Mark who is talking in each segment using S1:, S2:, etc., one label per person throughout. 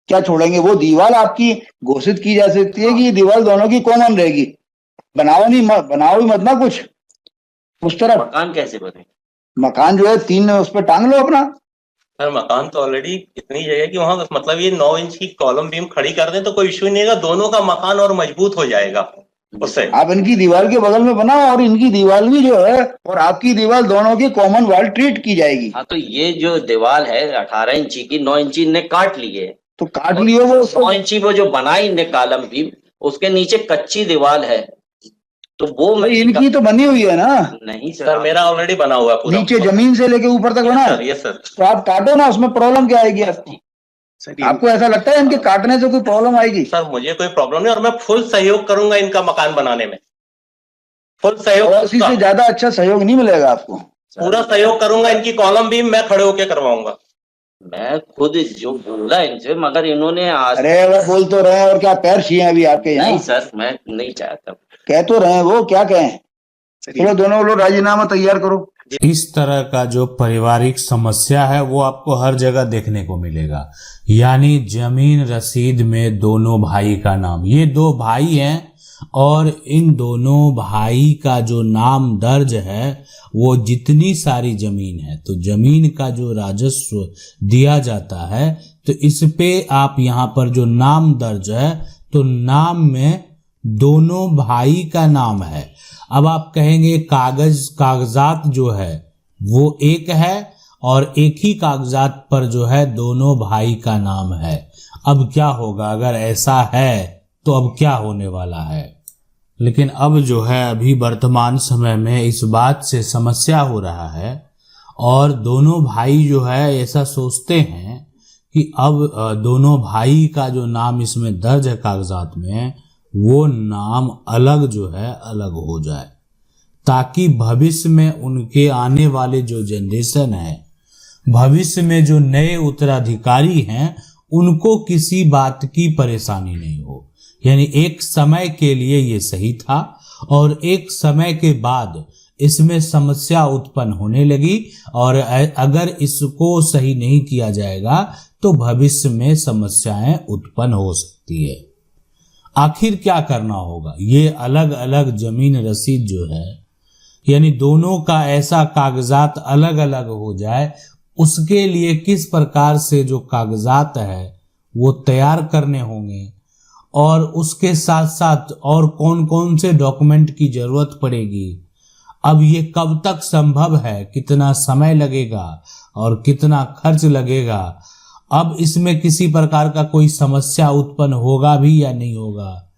S1: क्या छोड़ेंगे? वो दीवार आपकी घोषित की जा सकती है कि ये दीवार दोनों की कॉमन रहेगी। बनाओ नहीं बनाओ ही मत ना कुछ उस तरफ।
S2: मकान कैसे बने?
S1: मकान जो है 3 उस पर टांग लो अपना।
S2: सर मकान तो ऑलरेडी इतनी जगह कि वहां मतलब ये 9 इंच की कॉलम बीम खड़ी कर दें तो कोई इश्यू नहीं है, दोनों का मकान और मजबूत हो जाएगा उससे।
S1: आप इनकी दीवार के बगल में बनाओ और इनकी दीवार भी जो है और आपकी दीवार दोनों की कॉमन वॉल ट्रीट की जाएगी।
S2: हाँ तो ये जो दीवार है 18 इंची की, 9 इंची इनने काट ली है।
S1: तो काट लियो वो
S2: 9 इंची वो जो बनाई इनने कॉलम बीम, उसके नीचे कच्ची दीवार है, तो वो
S1: भाई इनकी तो बनी हुई है ना।
S2: नहीं सर मेरा ऑलरेडी बना हुआ है पूरा।
S1: नीचे जमीन से लेके ऊपर तक बना है।
S2: ये सर
S1: तो आप काटो ना, उसमें प्रॉब्लम क्या आएगी आपकी? आपको ऐसा लगता है इनके काटने से कोई प्रॉब्लम आएगी?
S2: सर मुझे कोई प्रॉब्लम नहीं, और मैं फुल सहयोग करूंगा इनका मकान बनाने में, फुल सहयोग।
S1: इसी से ज्यादा अच्छा सहयोग नहीं मिलेगा आपको।
S2: पूरा सहयोग करूंगा, इनकी कॉलम भी मैं खड़े होके करवाऊंगा। मैं खुद जो बोला इनसे, मगर इन्होंने आज।
S1: अरे वो बोल तो रहे हैं, और क्या पैर छिए अभी आपके यहाँ?
S2: नहीं सर मैं नहीं चाहता।
S1: कह तो रहे हैं, वो क्या कहें? चलो दोनों लोग राजीनामा तैयार करो।
S3: इस तरह का जो पारिवारिक समस्या है वो आपको हर जगह देखने को मिलेगा। यानी जमीन रसीद में दोनों भाई का नाम, ये 2 भाई हैं और इन दोनों भाई का जो नाम दर्ज है वो जितनी सारी जमीन है, तो जमीन का जो राजस्व दिया जाता है तो इस पे आप यहाँ पर जो नाम दर्ज है तो नाम में दोनों भाई का नाम है। अब आप कहेंगे कागजात जो है वो एक है और एक ही कागजात पर जो है दोनों भाई का नाम है। अब क्या होगा अगर ऐसा है, तो अब क्या होने वाला है? लेकिन अब जो है अभी वर्तमान समय में इस बात से समस्या हो रहा है और दोनों भाई जो है ऐसा सोचते हैं कि अब दोनों भाई का जो नाम इसमें दर्ज है कागजात में, वो नाम अलग जो है अलग हो जाए, ताकि भविष्य में उनके आने वाले जो जनरेशन है, भविष्य में जो नए उत्तराधिकारी हैं, उनको किसी बात की परेशानी नहीं हो। यानी एक समय के लिए ये सही था और एक समय के बाद इसमें समस्या उत्पन्न होने लगी और अगर इसको सही नहीं किया जाएगा तो भविष्य में समस्याएं उत्पन्न हो सकती है। आखिर क्या करना होगा? ये अलग अलग जमीन रसीद जो है, यानी दोनों का ऐसा कागजात अलग अलग हो जाए, उसके लिए किस प्रकार से जो कागजात है वो तैयार करने होंगे और उसके साथ साथ और कौन कौन से डॉक्यूमेंट की जरूरत पड़ेगी। अब ये कब तक संभव है, कितना समय लगेगा और कितना खर्च लगेगा, अब इसमें किसी प्रकार का कोई समस्या उत्पन्न होगा भी या नहीं होगा।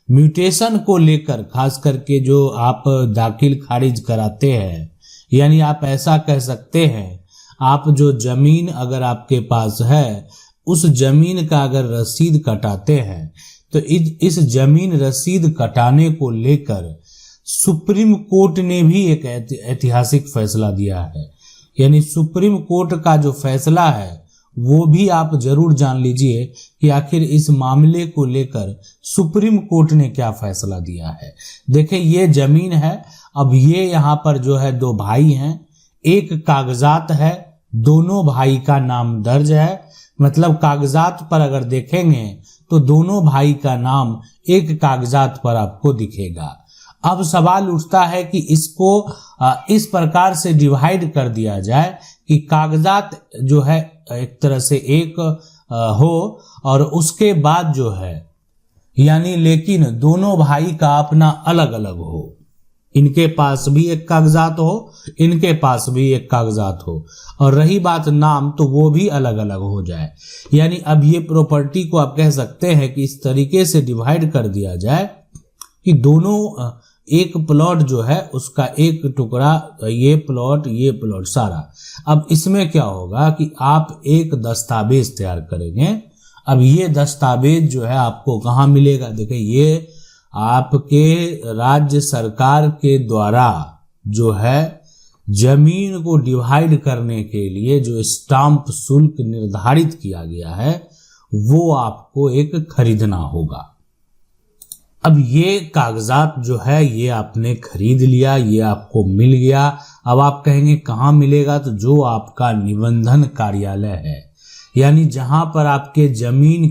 S3: म्यूटेशन को लेकर खास करके जो आप दाखिल खारिज कराते हैं, यानी आप ऐसा कह सकते हैं, आप जो जमीन अगर आपके पास है उस जमीन का अगर रसीद कटाते हैं तो इस जमीन रसीद कटाने को लेकर सुप्रीम कोर्ट ने भी एक ऐतिहासिक फैसला दिया है। यानी सुप्रीम कोर्ट का जो फैसला है वो भी आप जरूर जान लीजिए कि आखिर इस मामले को लेकर सुप्रीम कोर्ट ने क्या फैसला दिया है। देखिए ये जमीन है, अब ये यहाँ पर जो है 2 भाई हैं, एक कागजात है, दोनों भाई का नाम दर्ज है, मतलब कागजात पर अगर देखेंगे तो दोनों भाई का नाम एक कागजात पर आपको दिखेगा। अब सवाल उठता है कि इसको इस प्रकार से डिवाइड कर दिया जाए कि कागजात जो है एक तरह से एक हो और उसके बाद जो है यानी लेकिन दोनों भाई का अपना अलग अलग हो, इनके पास भी एक कागजात हो, इनके पास भी एक कागजात हो, और रही बात नाम तो वो भी अलग अलग हो जाए। यानी अब ये प्रॉपर्टी को आप कह सकते हैं कि इस तरीके से डिवाइड कर दिया जाए कि दोनों एक प्लॉट जो है उसका एक टुकड़ा, ये प्लॉट सारा। अब इसमें क्या होगा कि आप एक दस्तावेज तैयार करेंगे। अब ये दस्तावेज जो है आपको कहाँ मिलेगा? देखिए ये आपके राज्य सरकार के द्वारा जो है जमीन को डिवाइड करने के लिए जो स्टाम्प शुल्क निर्धारित किया गया है वो आपको एक खरीदना होगा। अब ये कागजात जो है ये आपने खरीद लिया, ये आपको मिल गया। अब आप कहेंगे कहाँ मिलेगा? तो जो आपका निबंधन कार्यालय है यानी जहां पर आपके जमीन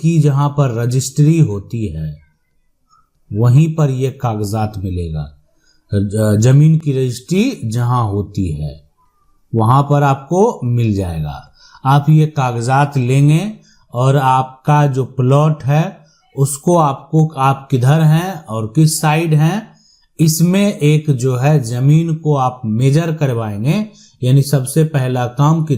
S3: की जहां पर रजिस्ट्री होती है वहीं पर ये कागजात मिलेगा। जमीन की रजिस्ट्री जहां होती है वहां पर आपको मिल जाएगा। आप ये कागजात लेंगे और आपका जो प्लॉट है उसको आप किधर हैं और किस साइड हैं, इसमें एक जो है जमीन को आप मेजर करवाएंगे। यानी सबसे पहला काम कि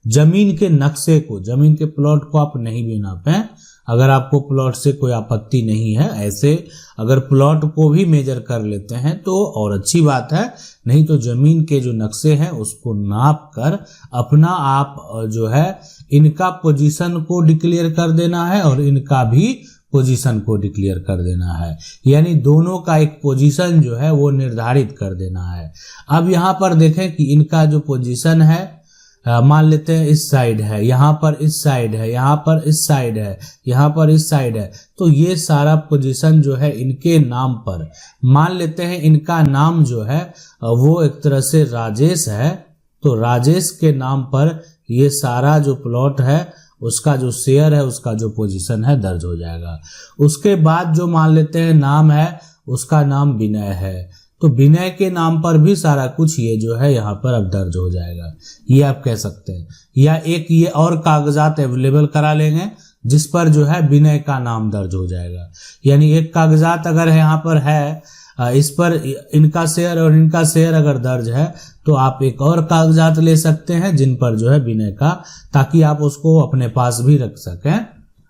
S3: जमीन के नक्शे को, जमीन के प्लॉट को आप नहीं भी नापें, अगर आपको प्लॉट से कोई आपत्ति नहीं है। ऐसे अगर प्लॉट को भी मेजर कर लेते हैं तो और अच्छी बात है, नहीं तो जमीन के जो नक्शे हैं उसको नाप कर अपना आप जो है इनका पोजीशन को डिक्लेयर कर देना है और इनका भी पोजीशन को डिक्लेयर कर देना है। यानी दोनों का एक पोजीशन जो है वो निर्धारित कर देना है। अब यहाँ पर देखें कि इनका जो पोजीशन है, मान लेते हैं इस साइड है, यहाँ पर इस साइड है, यहाँ पर इस साइड है, यहाँ पर इस साइड है, तो ये सारा पोजीशन जो है इनके नाम पर, मान लेते हैं इनका नाम जो है वो एक तरह से राजेश है, तो राजेश के नाम पर ये सारा जो प्लॉट है उसका जो शेयर है, उसका जो पोजीशन है दर्ज हो जाएगा। उसके बाद जो मान लेते हैं नाम है, उसका नाम विनय है, तो विनय के नाम पर भी सारा कुछ ये जो है यहाँ पर अब दर्ज हो जाएगा, ये आप कह सकते हैं। या एक ये और कागजात अवेलेबल करा लेंगे जिस पर जो है विनय का नाम दर्ज हो जाएगा। यानी एक कागजात अगर यहाँ पर है, इस पर इनका शेयर और इनका शेयर अगर दर्ज है, तो आप एक और कागजात ले सकते हैं जिन पर जो है विनय का, ताकि आप उसको अपने पास भी रख सकें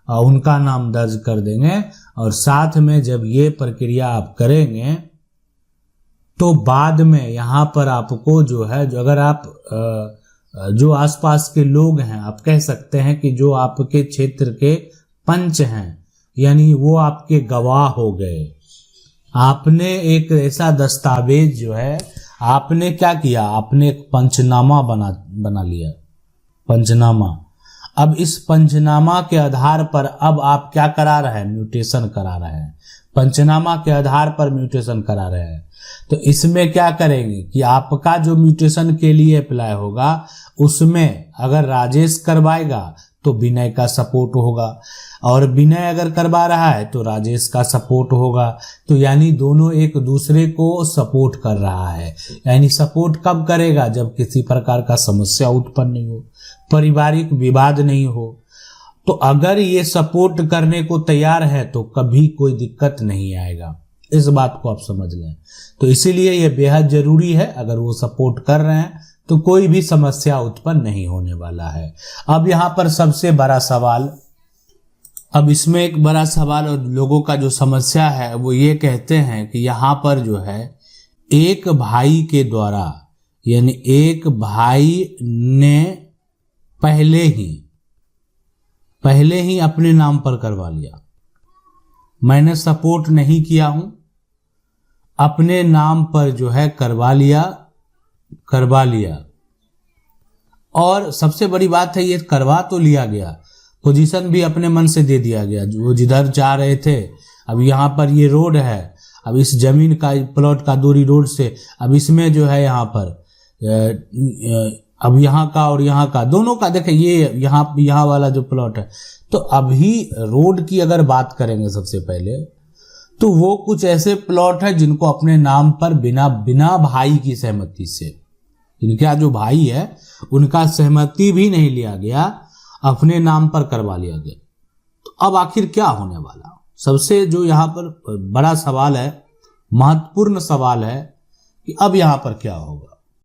S3: और उनका नाम दर्ज कर देंगे। और साथ में जब ये प्रक्रिया आप करेंगे तो बाद में यहाँ पर आपको जो है, जो अगर आप जो आसपास के लोग हैं, आप कह सकते हैं कि जो आपके क्षेत्र के पंच हैं, यानी वो आपके गवाह हो गए। आपने एक ऐसा दस्तावेज जो है, आपने क्या किया, आपने एक पंचनामा बना लिया, पंचनामा। अब इस पंचनामा के आधार पर अब आप क्या करा रहे हैं, म्यूटेशन करा रहे हैं। पंचनामा के आधार पर म्यूटेशन करा रहे हैं, तो इसमें क्या करेंगे कि आपका जो म्यूटेशन के लिए अप्लाई होगा उसमें अगर राजेश करवाएगा तो विनय का सपोर्ट होगा, और विनय अगर करवा रहा है तो राजेश का सपोर्ट होगा। तो यानी दोनों एक दूसरे को सपोर्ट कर रहा है। यानी सपोर्ट कब करेगा, जब किसी प्रकार का समस्या उत्पन्न नहीं हो, पारिवारिक विवाद नहीं हो। तो अगर ये सपोर्ट करने को तैयार है तो कभी कोई दिक्कत नहीं आएगा, इस बात को आप समझ लें। तो इसीलिए ये बेहद जरूरी है, अगर वो सपोर्ट कर रहे हैं तो कोई भी समस्या उत्पन्न नहीं होने वाला है। अब यहाँ पर सबसे बड़ा सवाल, अब इसमें एक बड़ा सवाल और लोगों का जो समस्या है वो ये कहते हैं कि यहाँ पर जो है एक भाई के द्वारा, यानी एक भाई ने पहले ही अपने नाम पर करवा लिया, मैंने सपोर्ट नहीं किया हूं, अपने नाम पर जो है करवा लिया। और सबसे बड़ी बात है, ये करवा तो लिया गया, पोजीशन भी अपने मन से दे दिया गया, वो जिधर जा रहे थे। अब यहाँ पर ये रोड है, अब इस जमीन का प्लॉट का दूरी रोड से, अब इसमें जो है यहाँ पर अब यहाँ का और यहाँ का दोनों का देखें, ये यहाँ वाला जो प्लॉट है, तो अभी रोड की अगर बात करेंगे सबसे पहले, तो वो कुछ ऐसे प्लॉट है जिनको अपने नाम पर बिना भाई की सहमति से, इनका जो भाई है उनका सहमति भी नहीं लिया गया, अपने नाम पर करवा लिया गया। तो अब आखिर क्या होने वाला, सबसे जो यहाँ पर बड़ा सवाल है, महत्वपूर्ण सवाल है कि अब यहाँ पर क्या होगा।